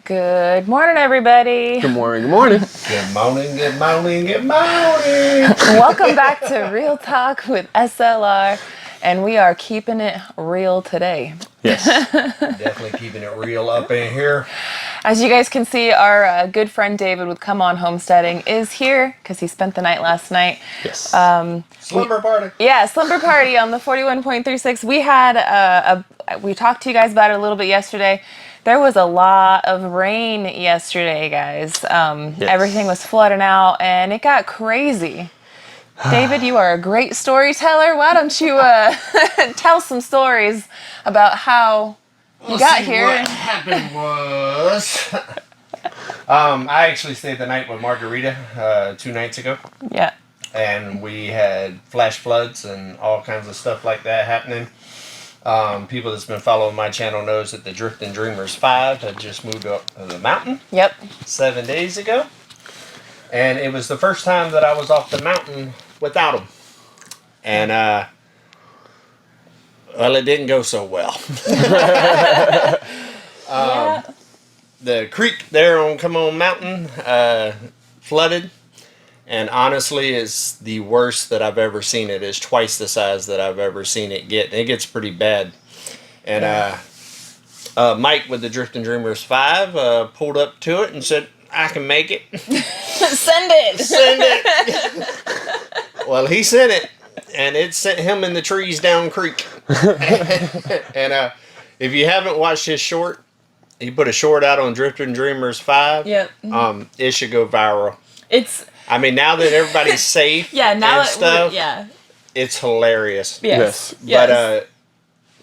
Good morning, everybody. Good morning, good morning. Good morning, good morning, good morning. Welcome back to Real Talk with SLR, and we are keeping it real today. Yes. Definitely keeping it real up in here. As you guys can see, our good friend David with Come On Homesteading is here because he spent the night last night. Yes. Slumber party. Yeah, slumber party on the 41.36. We had we talked to you guys about it a little bit yesterday. There was a lot of rain yesterday, guys. Everything was flooding out, and it got crazy. David, you are a great storyteller. Why don't you tell some stories about how you got here? What happened was, I actually stayed the night with Margarita 2 nights ago. Yeah. And we had flash floods and all kinds of stuff like that happening. People that's been following my channel knows that the Drifting Dreamers 5 had just moved up to the mountain. Yep. 7 days ago. And it was the first time that I was off the mountain without them. And, well, it didn't go so well. Yeah. The creek there on Come On Mountain flooded. And honestly, it's the worst that I've ever seen it. It's twice the size that I've ever seen it get. It gets pretty bad. And Mike with the Drifting Dreamers 5 pulled up to it and said, I can make it. Send it. Send it. Well, he sent it. And it sent him in the trees down creek. And if you haven't watched his short, he put a short out on Drifting Dreamers 5. Yep. It should go viral. I mean, now that everybody's safe it's hilarious. Yes. But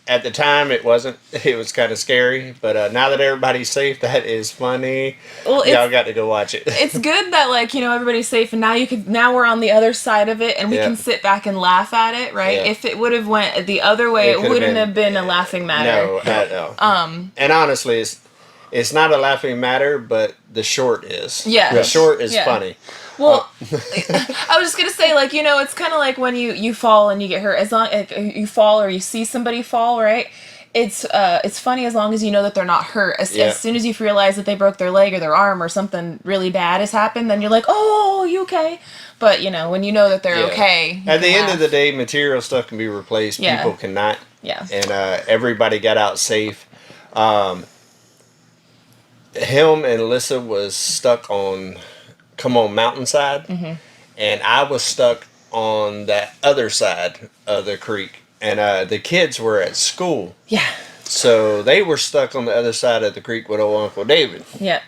at the time, it wasn't. It was kind of scary. But now that everybody's safe, that is funny. Well, y'all got to go watch it. It's good that, like, you know, everybody's safe, and now we're on the other side of it, and we can sit back and laugh at it, right? Yeah. If it would have went the other way, it wouldn't have been a laughing matter. No. And honestly, it's not a laughing matter, but the short is. Yeah. The short is funny. Well, I was just gonna say, like, you know, it's kind of like when you fall and you get hurt. As long as you fall or you see somebody fall, right? It's funny as long as you know that they're not hurt. As soon as you realize that they broke their leg or their arm or something really bad has happened, then you're like, oh, you okay? But, you know, when you know that they're okay. At the end of the day, material stuff can be replaced. Yeah. People cannot. Yeah. And everybody got out safe. Him and Alyssa was stuck on Come On Mountainside, and I was stuck on that other side of the creek, and the kids were at school. Yeah. So they were stuck on the other side of the creek with old Uncle David. Yeah.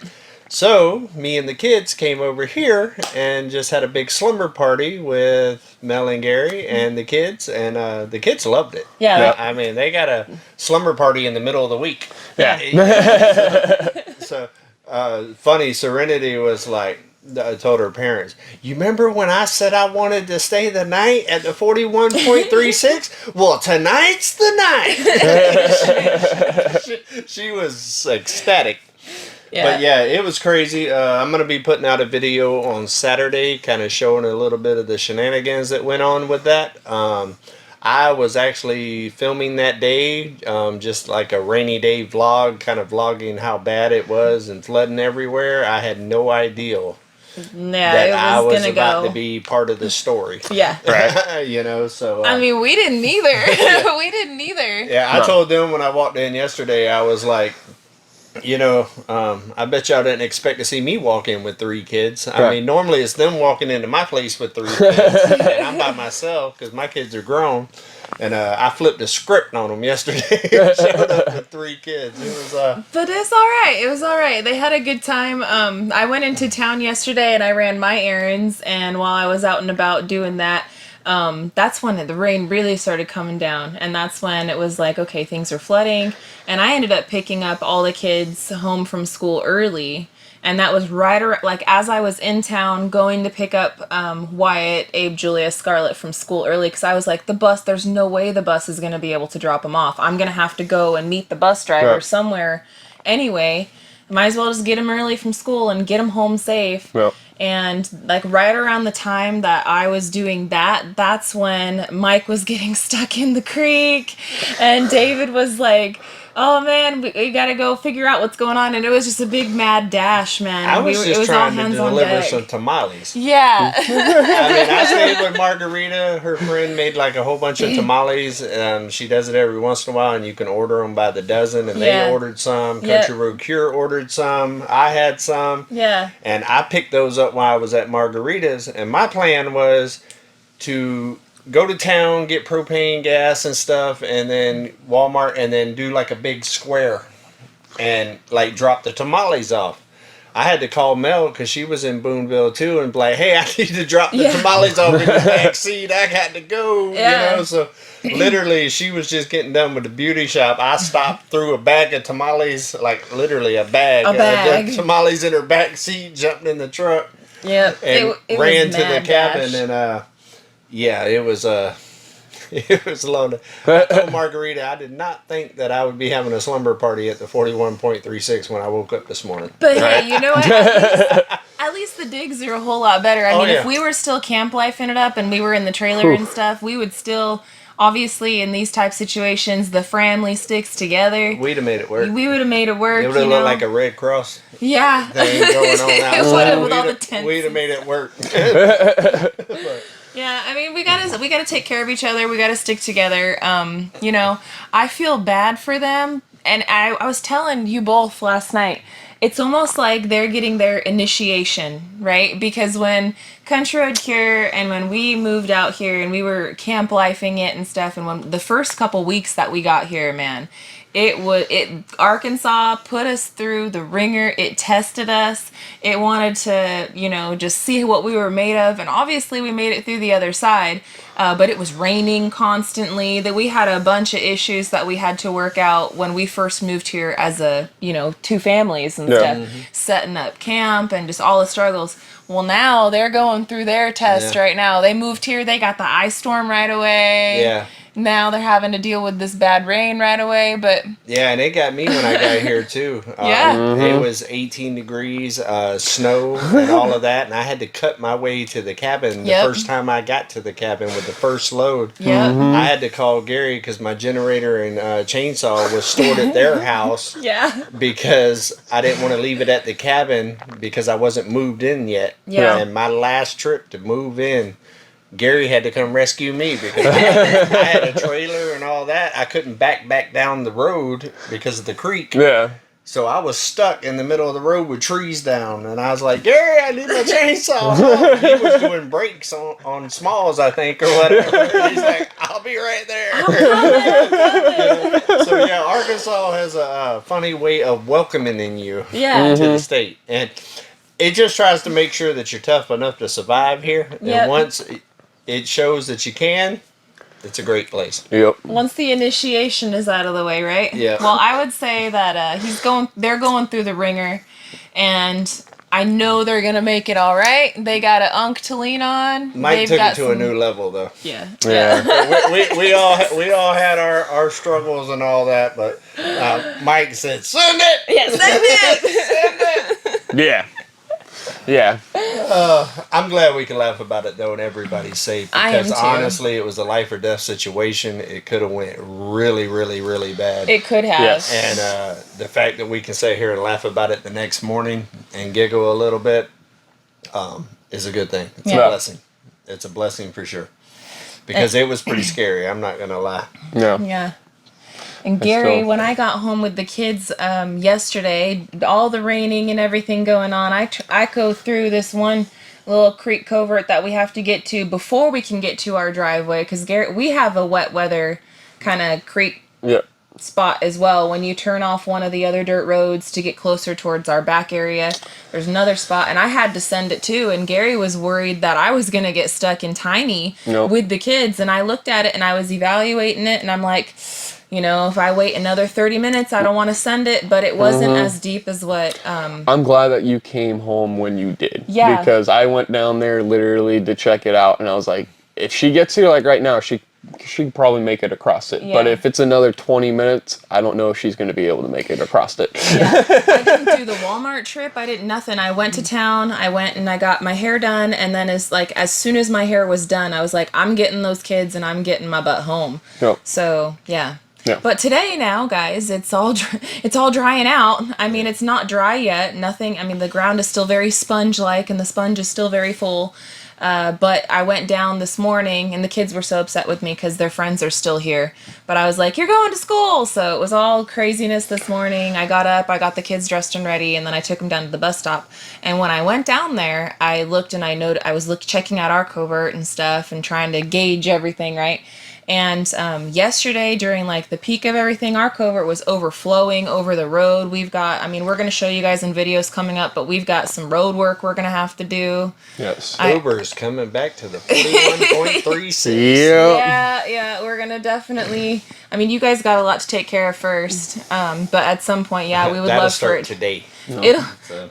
So me and the kids came over here and just had a big slumber party with Mel and Gary and the kids, and the kids loved it. Yeah. I mean, they got a slumber party in the middle of the week. Yeah. So funny, Serenity was like, I told her parents, you remember when I said I wanted to stay the night at the 41.36? Well, tonight's the night. she was ecstatic. Yeah. But yeah, it was crazy. I'm going to be putting out a video on Saturday, kind of showing a little bit of the shenanigans that went on with that. I was actually filming that day, just like a rainy day vlog, kind of vlogging how bad it was and flooding everywhere. I had no idea that I was about to be part of the story. Yeah. Right. You know, so. I mean, we didn't either. We didn't either. Yeah, I told them when I walked in yesterday, I was like, you know, I bet y'all didn't expect to see me walk in with 3 kids. I mean, normally it's them walking into my place with 3 kids. And I'm by myself because my kids are grown. And I flipped a script on them yesterday. Showed up with 3 kids. It was But it's all right. It was all right. They had a good time. I went into town yesterday and I ran my errands. And while I was out and about doing that, that's when the rain really started coming down. And that's when it was like, okay, things are flooding. And I ended up picking up all the kids home from school early. And that was right around, like, as I was in town going to pick up Wyatt, Abe, Julia, Scarlett from school early, because I was like, the bus, there's no way the bus is going to be able to drop them off. I'm going to have to go and meet the bus driver somewhere anyway. Might as well just get them early from school and get them home safe. Yep. And, like, right around the time that I was doing that, that's when Mike was getting stuck in the creek. And David was like, oh man, we gotta go figure out what's going on. And it was just a big mad dash, man. I was it just was all trying to hands on deliver deck. some tamales. Yeah. I stayed with Margarita. Her friend made like a whole bunch of tamales. She does it every once in a while, and you can order them by the dozen. And they ordered some. Country Road Cure ordered some. I had some. Yeah. And I picked those up while I was at Margarita's. And my plan was to go to town, get propane gas and stuff, and then Walmart, and then do like a big square and like drop the tamales off. I had to call Mel because she was in Booneville too, and be like, hey, I need to drop the tamales off in the back seat. I got to go, So literally, she was just getting done with the beauty shop. I stopped, threw a bag of tamales, like literally a bag. Tamales in her back seat, jumped in the truck. Yep. And it ran was to the cabin dash. and it was it was loaded. I told Margarita I did not think that I would be having a slumber party at the 41.36 when I woke up this morning. But hey, you know what? At least the digs are a whole lot better. I mean, if we were still camp lifing it up and we were in the trailer and stuff, we would still, obviously, in these type situations, the family sticks together. We'd have made it work. We would have made it work. It would have looked like a Red Cross thing going on outside. With all the tents. We'd have made it work. Yeah, I mean, we gotta take care of each other. We gotta stick together. I feel bad for them, and I was telling you both last night. It's almost like they're getting their initiation, right? Because when Country Road Cure and when we moved out here and we were camp lifing it and stuff, and when the first couple weeks that we got here, man, Arkansas put us through the ringer. It tested us. It wanted to, just see what we were made of. And obviously we made it through the other side. But it was raining constantly. That we had a bunch of issues that we had to work out when we first moved here as two families and stuff. Setting up camp and just all the struggles. Well, now they're going through their test right now. They moved here. They got the ice storm right away. Yeah. Now they're having to deal with this bad rain right away, but... Yeah, and it got me when I got here, too. It was 18 degrees, snow, and all of that, and I had to cut my way to the cabin the first time I got to the cabin with the first load. Yep. I had to call Gary because my generator and chainsaw was stored at their house because I didn't want to leave it at the cabin because I wasn't moved in yet. Yeah. And my last trip to move in, Gary had to come rescue me because I had a trailer and all that. I couldn't back down the road because of the creek. Yeah. So I was stuck in the middle of the road with trees down. And I was like, Gary, I need my chainsaw. He was doing brakes on Smalls, I think, or whatever. And he's like, I'll be right there. So, yeah, Arkansas has a funny way of welcoming you to the state. And it just tries to make sure that you're tough enough to survive here. And once it shows that you can, it's a great place. Yep. Once the initiation is out of the way, right? Yeah. Well, I would say that they're going through the ringer, and I know they're gonna make it all right. They got an unk to lean on. Mike took it to a new level, though. Yeah. we all had our struggles and all that, but Mike said, "Send it." Yeah, send it. Send it. Yeah. Yeah. I'm glad we can laugh about it though, and everybody's safe. Because honestly, it was a life or death situation. It could have went really, really, really bad. It could have. Yes. And the fact that we can sit here and laugh about it the next morning and giggle a little bit is a good thing. It's a blessing. It's a blessing for sure. Because it was pretty scary. I'm not gonna lie. No. Yeah. And Gary, when I got home with the kids yesterday, all the raining and everything going on, I go through this one little creek covert that we have to get to before we can get to our driveway. Because we have a wet weather kind of creek spot as well. When you turn off one of the other dirt roads to get closer towards our back area, there's another spot. And I had to send it too. And Gary was worried that I was going to get stuck in Tiny with the kids. And I looked at it and I was evaluating it. And I'm like... if I wait another 30 minutes, I don't want to send it, but it wasn't as deep as what... I'm glad that you came home when you did. Yeah. Because I went down there literally to check it out, and I was like, if she gets here, like right now, she could probably make it across it. Yeah. But if it's another 20 minutes, I don't know if she's going to be able to make it across it. Yeah. I didn't do the Walmart trip. I did nothing. I went to town. I went and I got my hair done, and then as soon as my hair was done, I was like, I'm getting those kids, and I'm getting my butt home. Yep. So, yeah. Yeah. But today now, guys, it's all drying out. I mean, it's not dry yet. Nothing. I mean, the ground is still very sponge-like, and the sponge is still very full. But I went down this morning, and the kids were so upset with me because their friends are still here. But I was like, "You're going to school," so it was all craziness this morning. I got up, I got the kids dressed and ready, and then I took them down to the bus stop. And when I went down there, I looked and I was checking out our covert and stuff and trying to gauge everything, right? And yesterday, during like the peak of everything, our covert was overflowing over the road. We're going to show you guys in videos coming up, but we've got some road work we're going to have to do. Yes. Uber's coming back to the 41.36. Yeah, we're going to definitely, you guys got a lot to take care of first. But at some point, we would love for it today.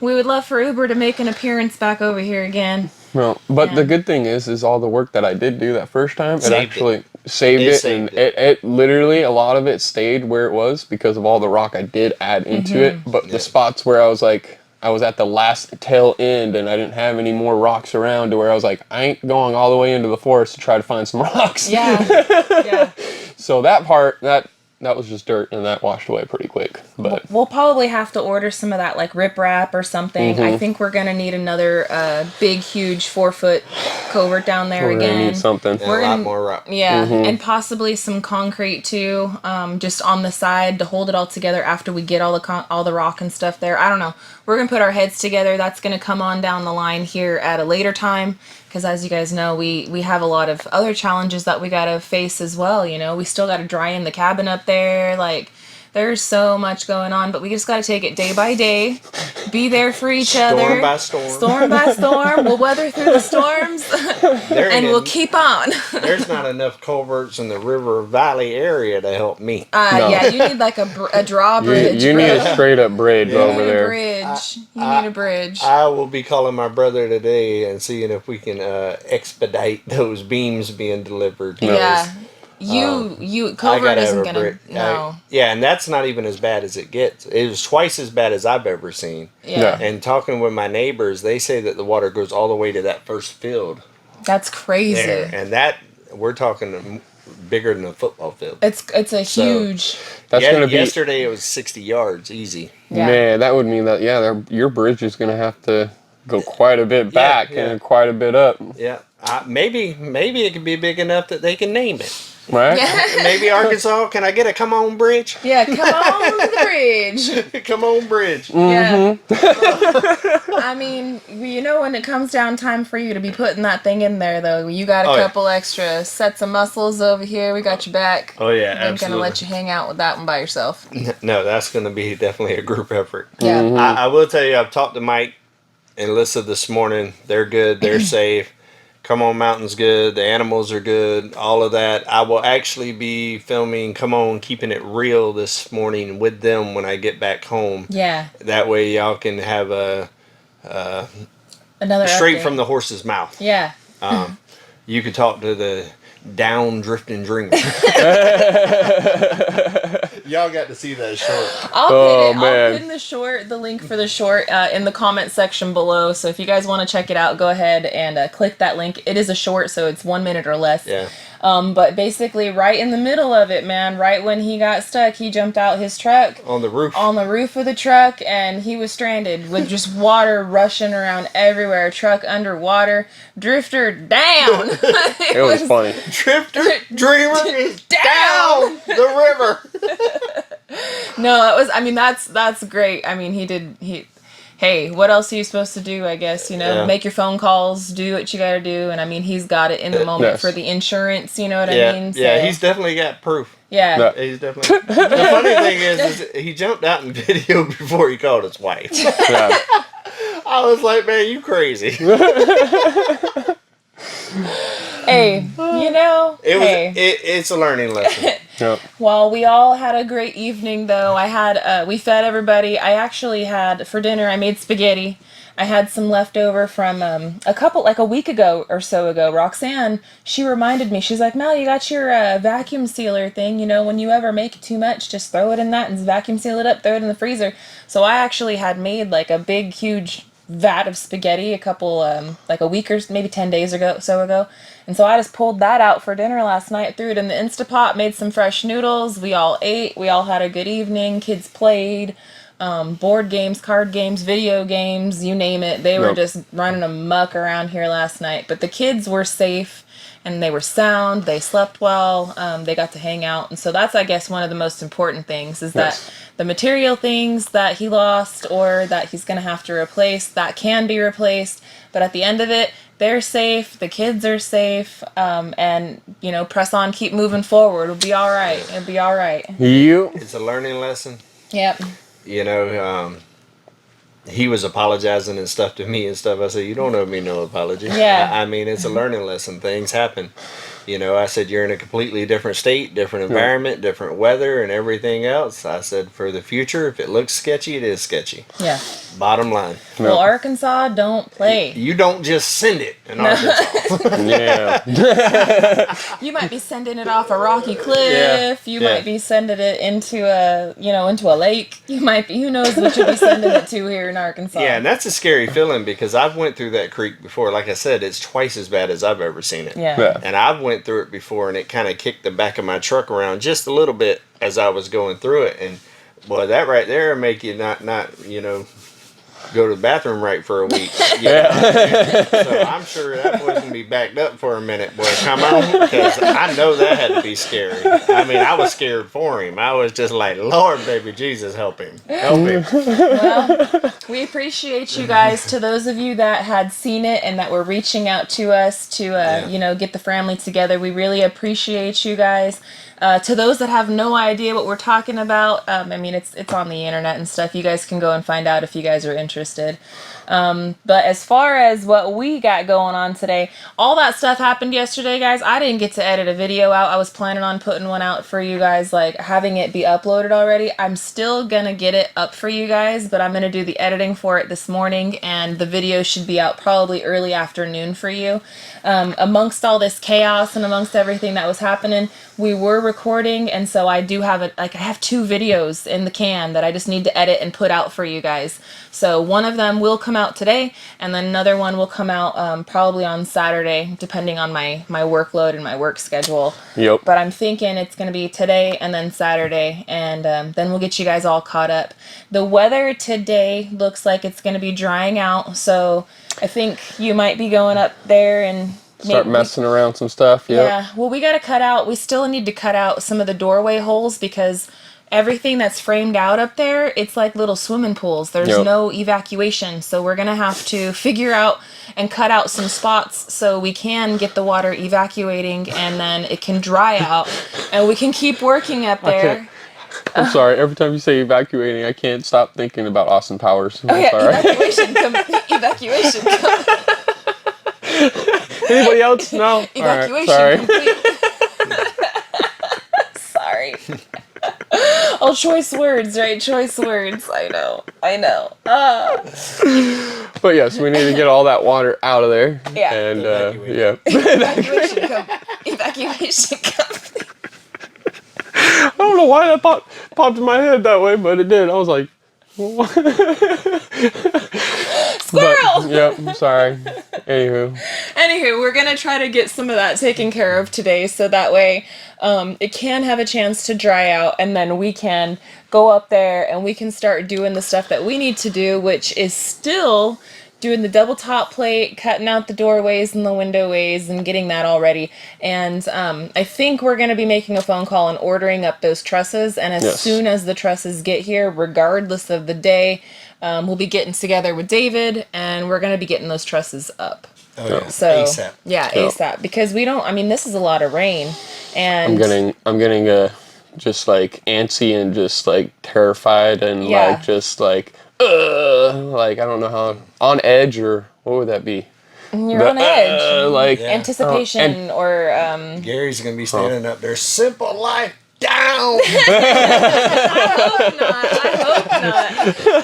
We would love for Uber to make an appearance back over here again. Well, but the good thing is all the work that I did do that first time, it actually saved it, and it literally, a lot of it stayed where it was because of all the rock I did add into it. But the spots where I was at the last tail end and I didn't have any more rocks around, to where I was like, I ain't going all the way into the forest to try to find some rocks. Yeah. So that part, that was just dirt, and that washed away pretty quick. But we'll probably have to order some of that like riprap or something. I think we're gonna need another big, huge 4-foot covert down there we're again. gonna need something. And a lot more rock. Yeah, and possibly some concrete too, just on the side to hold it all together after we get all the rock and stuff there. I don't know. We're gonna put our heads together. That's gonna come on down the line here at a later time. Because as you guys know, we have a lot of other challenges that we got to face as well, We still got to dry in the cabin up there. Like, there's so much going on, but we just got to take it day by day. Be there for each other. Storm by storm. Storm by storm. We'll weather through the storms. And we'll keep on. There's not enough culverts in the River Valley area to help me. Yeah, you need like a drawbridge. You need a straight up bridge over there. You need a bridge. I will be calling my brother today and seeing if we can expedite those beams being delivered. Yeah. Covert isn't gonna, no. And that's not even as bad as it gets. It was twice as bad as I've ever seen. Yeah. And talking with my neighbors, they say that the water goes all the way to that first field. That's crazy. There. And that, we're talking bigger than a football field. It's a huge. That's gonna be. Yesterday it was 60 yards, easy. Yeah. Man, that would mean that your bridge is gonna have to go quite a bit back and quite a bit up. Yeah. Maybe it could be big enough that they can name it. Right? Maybe Arkansas, can I get a come on bridge? Yeah, come on the bridge. Come on bridge. Yeah. When it comes down time for you to be putting that thing in there, though, you got a couple extra sets of muscles over here. We got your back. Oh, yeah, I'm going to let you hang out with that one by yourself. No, that's going to be definitely a group effort. Yeah. I will tell you, I've talked to Mike and Alyssa this morning. They're good. They're safe. Come On Mountain's good. The animals are good. All of that. I will actually be filming Come On Keeping It Real this morning with them when I get back home. Yeah. That way y'all can have another straight update from the horse's mouth. Yeah. You could talk to the down drifting dreamer. Y'all got to see that short. I'll put in the link for the short in the comment section below. So if you guys want to check it out, go ahead and click that link. It is a short, so it's 1 minute or less. Yeah. But basically, right in the middle of it, man, right when he got stuck, he jumped out his truck. On the roof. On the roof of the truck, and he was stranded with just water rushing around everywhere. Truck underwater. Drifter down. It was funny. Drifter Dreamer is down the river. No, that's great. Hey, what else are you supposed to do, I guess, make your phone calls, do what you gotta do, and he's got it in the moment for the insurance, you know what I mean? So, yeah, he's definitely got proof. Yeah. He's definitely. The funny thing is he jumped out in video before he called his wife. Yeah. I was like, man, you crazy. Hey, it's a learning lesson. Yep. Well, we all had a great evening, though. We fed everybody. I actually had, for dinner, I made spaghetti. I had some leftover from a week ago or so ago. Roxanne, she reminded me, she's like, Mel, you got your vacuum sealer thing. When you ever make too much, just throw it in that and vacuum seal it up, throw it in the freezer. So I actually had made like a big, huge vat of spaghetti a couple, like a week or maybe 10 days ago. And so I just pulled that out for dinner last night, threw it in the Instapot, made some fresh noodles. We all ate. We all had a good evening. Kids played. Board games, card games, video games, you name it. They were just running amok around here last night. But the kids were safe and they were sound. They slept well. They got to hang out. And so that's, I guess, one of the most important things is that the material things that he lost or that he's going to have to replace, that can be replaced. But at the end of it, they're safe. The kids are safe. And, press on, keep moving forward. It'll be all right. It'll be all right. It's a learning lesson. Yep. He was apologizing and stuff to me and stuff. I said, you don't owe me no apology. Yeah. I mean, it's a learning lesson. Things happen. I said, you're in a completely different state, different environment, different weather, and everything else. I said, for the future, if it looks sketchy, it is sketchy. Yeah. Bottom line. Well, Arkansas, don't play. You don't just send it in Arkansas. Yeah. You might be sending it off a rocky cliff. You might be sending it into a lake. You might be, who knows what you'll be sending it to here in Arkansas. Yeah, and that's a scary feeling because I've went through that creek before. Like I said, it's twice as bad as I've ever seen it. Yeah. And I've went through it before, and it kind of kicked the back of my truck around just a little bit as I was going through it. And boy, that right there make you not go to the bathroom right for a week. So I'm sure that boy's gonna be backed up for a minute, boy. Come on, because I know that had to be scary. I mean, I was scared for him. I was just like, Lord, baby Jesus, help him, help him. Well, we appreciate you guys. To those of you that had seen it and that were reaching out to us to get the family together, we really appreciate you guys. To those that have no idea what we're talking about, it's on the internet and stuff. You guys can go and find out if you guys are interested. But as far as what we got going on today, all that stuff happened yesterday, guys. I didn't get to edit a video out. I was planning on putting one out for you guys, like having it be uploaded already. I'm still gonna get it up for you guys, but I'm gonna do the editing for it this morning, and the video should be out probably early afternoon for you. Amongst all this chaos and amongst everything that was happening, we were recording, and so I do have I have 2 videos in the can that I just need to edit and put out for you guys. So one of them will come out today, and then another one will come out probably on Saturday, depending on my workload and my work schedule. Yep. But I'm thinking it's going to be today and then Saturday, and then we'll get you guys all caught up. The weather today looks like it's going to be drying out, so I think you might be going up there and start messing around some stuff. Yep. Yeah. Well, we still need to cut out some of the doorway holes because everything that's framed out up there, it's like little swimming pools. There's no evacuation. So we're going to have to figure out and cut out some spots so we can get the water evacuating, and then it can dry out and we can keep working up there. I'm sorry. Every time you say evacuating, I can't stop thinking about Austin Powers. Oh, yeah. Evacuation. Anybody else? No? Evacuation All right, complete. Sorry. Oh, choice words, right? Choice words. I know. But yes, we need to get all that water out of there. Yeah. And Evacuation complete. I don't know why that popped in my head that way, but it did. I was like, squirrel! Yep, sorry. Anywho, we're going to try to get some of that taken care of today, so that way it can have a chance to dry out, and then we can go up there and we can start doing the stuff that we need to do, which is still doing the double top plate, cutting out the doorways and the windowways and getting that all ready. And I think we're going to be making a phone call and ordering up those trusses. And as soon as the trusses get here, regardless of the day, we'll be getting together with David and we're going to be getting those trusses up. Oh, yeah. So, ASAP. Yeah, ASAP. Because this is a lot of rain. And I'm getting just like antsy and just like terrified and I don't know how, on edge, or what would that be? You're on edge. Anticipation or... Gary's going to be standing up there, Simple Life down! I hope not.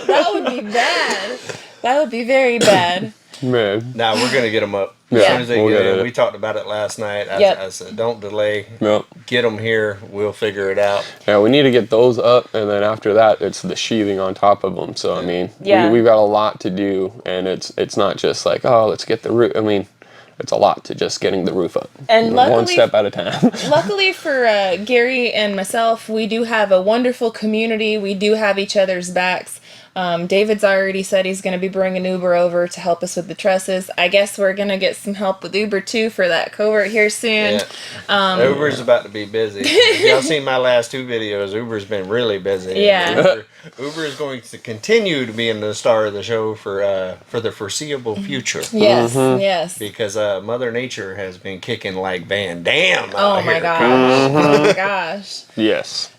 That would be bad. That would be very bad. Man. Now we're gonna get them up. Yeah. As soon as they We'll get get in, it. we talked about it last night. Yep. I said, don't delay. Yep. Get them here. We'll figure it out. Yeah, we need to get those up, and then after that, it's the sheathing on top of them. So I mean, Yeah. we've got a lot to do, and it's not just like, oh, let's get the roof. I mean, it's a lot to just getting the roof up. And one luckily- step at a time. Luckily for Gary and myself, we do have a wonderful community. We do have each other's backs. David's already said he's going to be bringing Uber over to help us with the trusses. I guess we're going to get some help with Uber too for that covert here soon. Yeah. Uber's about to be busy. If y'all seen my last 2 videos, Uber's been really busy. Yeah. Uber is going to continue to be in the star of the show for the foreseeable future. Yes, yes. Because Mother Nature has been kicking like Van Damme. Oh my gosh. Oh my gosh. Yes.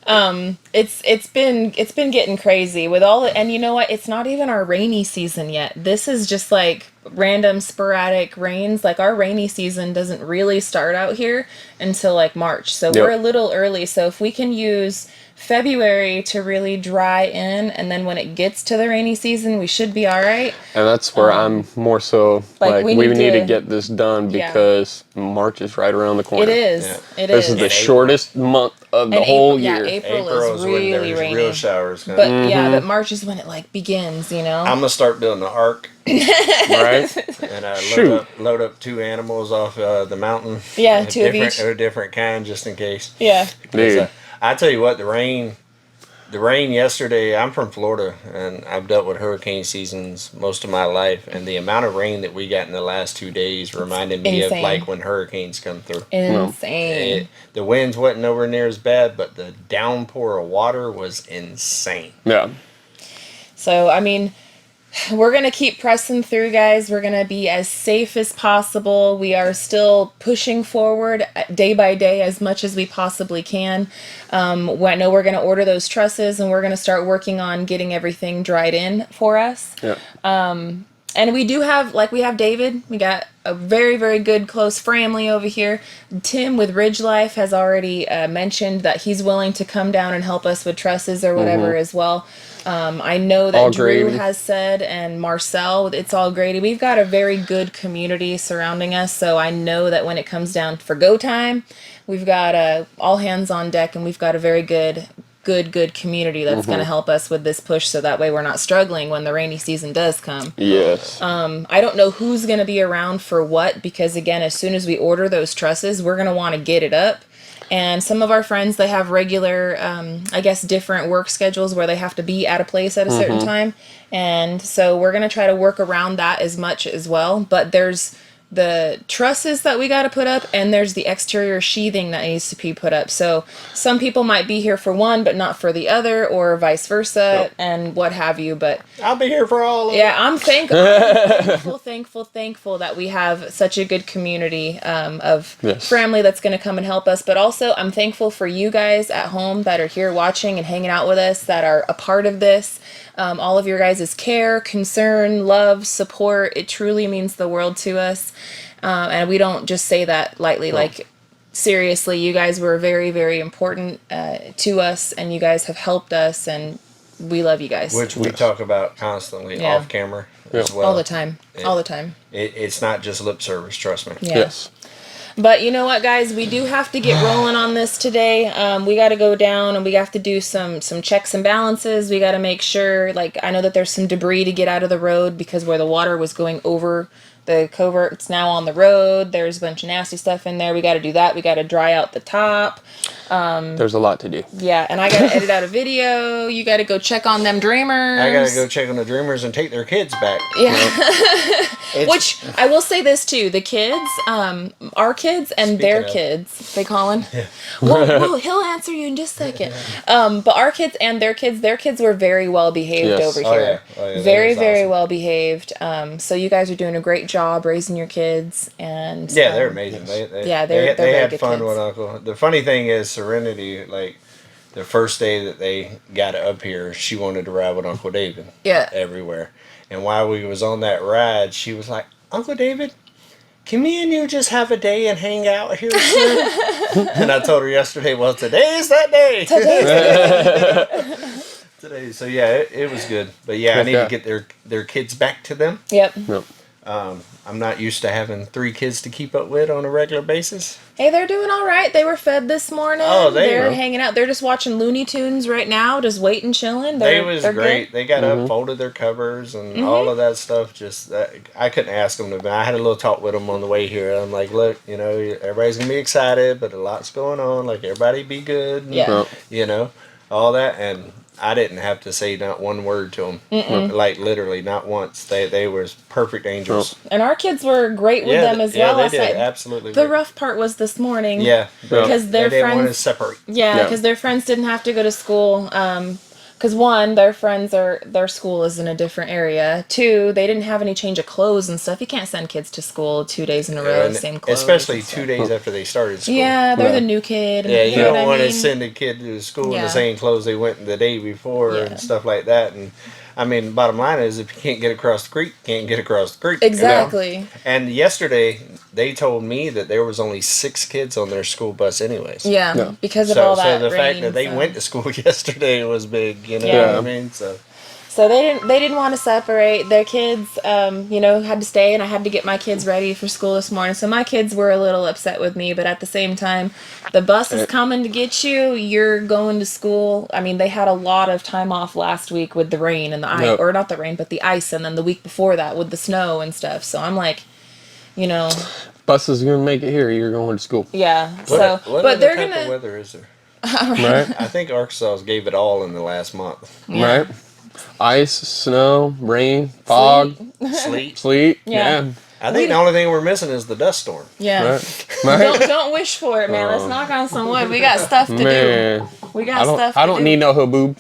It's been getting crazy with all it, and you know what? It's not even our rainy season yet. This is just like random sporadic rains. Like our rainy season doesn't really start out here until like March. So we're a little early. So if we can use February to really dry in, and then when it gets to the rainy season, we should be all right. And that's where I'm more so like we need to get this done because March is right around the corner. It is. Yeah. It This is. is the shortest month of the whole year. Yeah, April is when really there's rainy. real showers. But yeah, but March is when it like begins, you know. I'm gonna start building an ark Right? and load up 2 animals off the mountain. Yeah, 2 of each. A different kind, just in case. Yeah. Dude. I tell you what, the rain yesterday. I'm from Florida, and I've dealt with hurricane seasons most of my life, and the amount of rain that we got in the last 2 days reminded me of like when hurricanes come through. Insane. The winds wasn't nowhere near as bad, but the downpour of water was insane. Yeah. So, I mean, we're going to keep pressing through, guys. We're going to be as safe as possible. We are still pushing forward day by day as much as we possibly can. I know we're going to order those trusses, and we're going to start working on getting everything dried in for us. Yeah. And we do have, like, we have David. We got a very, very good close family over here. Tim with Ridge Life has already mentioned that he's willing to come down and help us with trusses or whatever as well. I know that All Drew Grady has said, and Marcel, it's all Grady. We've got a very good community surrounding us, so I know that when it comes down for go time, we've got all hands on deck, and we've got a very good community that's going to help us with this push, so that way we're not struggling when the rainy season does come. Yes. I don't know who's going to be around for what, because again, as soon as we order those trusses, we're going to want to get it up. And some of our friends, they have regular, I guess, different work schedules where they have to be at a place at a certain time. And so we're going to try to work around that as much as well. But there's the trusses that we got to put up, and there's the exterior sheathing that needs to be put up. So some people might be here for one, but not for the other, or vice versa, and what have you. But I'll be here for all of it. yeah, I'm thankful that we have such a good community of family that's going to come and help us. But also, I'm thankful for you guys at home that are here watching and hanging out with us, that are a part of this. All of your guys' care, concern, love, support, it truly means the world to us. And we don't just say that lightly. Like, seriously, you guys were very, very important to us, and you guys have helped us, and we love you guys. Which we talk about constantly off camera as well. All the time. All the time. It's not just lip service, trust me. Yeah. Yes. But you know what, guys? We do have to get rolling on this today. We got to go down, and we have to do some checks and balances. We got to make sure, like, I know that there's some debris to get out of the road because where the water was going over the covert, it's now on the road. There's a bunch of nasty stuff in there. We got to do that. We got to dry out the top. There's a lot to do. Yeah, and I got to edit out a video. You got to go check on them dreamers. I gotta go check on the dreamers and take their kids back. Yeah. Which, I will say this too, the kids, our kids and their kids, they call him. Yeah. Well, he'll answer you in just a second. But our kids and their kids were very well behaved over here. Yeah, very, very well behaved. So you guys are doing a great job raising your kids, and yeah, they're amazing. They're they very had good fun kids. with Uncle. The funny thing is, Serenity, like the first day that they got up here, she wanted to ride with Uncle David. Yeah. Everywhere. And while we was on that ride, she was like, Uncle David, can me and you just have a day and hang out here soon? And I told her yesterday, well, today is that day. Today. So yeah, it was good. But yeah, I need to get their kids back to them. Yep. I'm not used to having 3 kids to keep up with on a regular basis. Hey, they're doing all right. They were fed this morning. Oh, they're hanging out. They're just watching Looney Tunes right now, just waiting, chilling. They was great. Good. They got up, folded their covers, and all of that stuff. Just I couldn't ask them to. I had a little talk with them on the way here. I'm like, look, everybody's gonna be excited, but a lot's going on. Like, everybody be good. And, all that, and I didn't have to say not one word to them. Like, literally, not once. They were perfect angels. And our kids were great with them as well. Yeah, they did. Absolutely. The rough part was this morning. Yeah. Because their they didn't friends want to separate. Yeah, because their friends didn't have to go to school. Because one, their school is in a different area. 2, they didn't have any change of clothes and stuff. You can't send kids to school 2 days in a row, same clothes. Especially 2 days after they started school. Yeah, they're the new kid. Yeah, you don't want to send a kid to school in the same clothes they went the day before and stuff like that. And I mean, bottom line is, if you can't get across the creek, you can't get across the creek. Exactly. And yesterday, they told me that there was only 6 kids on their school bus anyways. Yeah, because of all that So the rain, fact that they went to school yesterday was big, what I mean? So they didn't want to separate. Their kids, had to stay, and I had to get my kids ready for school this morning. So my kids were a little upset with me, but at the same time, the bus is coming to get you. You're going to school. I mean, they had a lot of time off last week with the rain and the ice, or not the rain, but the ice, and then the week before that with the snow and stuff. So I'm like, bus is gonna make it here. You're going to school. Yeah. What they're type gonna. of weather is there? Right. I think Arkansas gave it all in the last month. Right. Ice, snow, rain, fog, sleet. Yeah. I think the only thing we're missing is the dust storm. Yeah. Right. Don't wish for it, man. Let's knock on some wood. We got stuff to do. We got stuff to do. I don't need no haboob.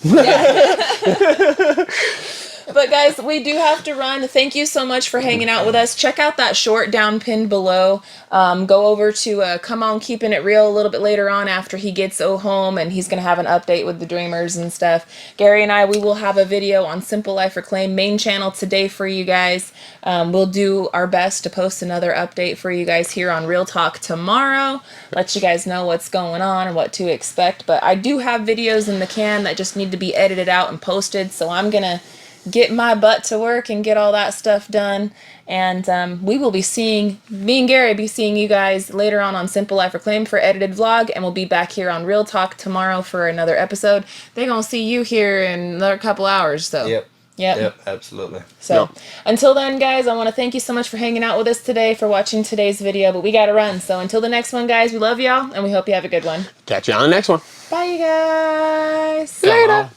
But guys, we do have to run. Thank you so much for hanging out with us. Check out that short down pinned below. Go over to Come On Keeping It Real a little bit later on after he gets home, and he's going to have an update with the Dreamers and stuff. Gary and we will have a video on Simple Life Reclaimed main channel today for you guys. We'll do our best to post another update for you guys here on Real Talk tomorrow. Let you guys know what's going on and what to expect. But I do have videos in the can that just need to be edited out and posted, so I'm going to get my butt to work and get all that stuff done. And we will be me and Gary be seeing you guys later on Simple Life Reclaimed for edited vlog, and we'll be back here on Real Talk tomorrow for another episode. They're going to see you here in another couple hours, so. Yep, absolutely. So, until then, guys, I want to thank you so much for hanging out with us today, for watching today's video, but we got to run. So, until the next one, guys, we love y'all, and we hope you have a good one. Catch you on the next one. Bye, you guys. Later.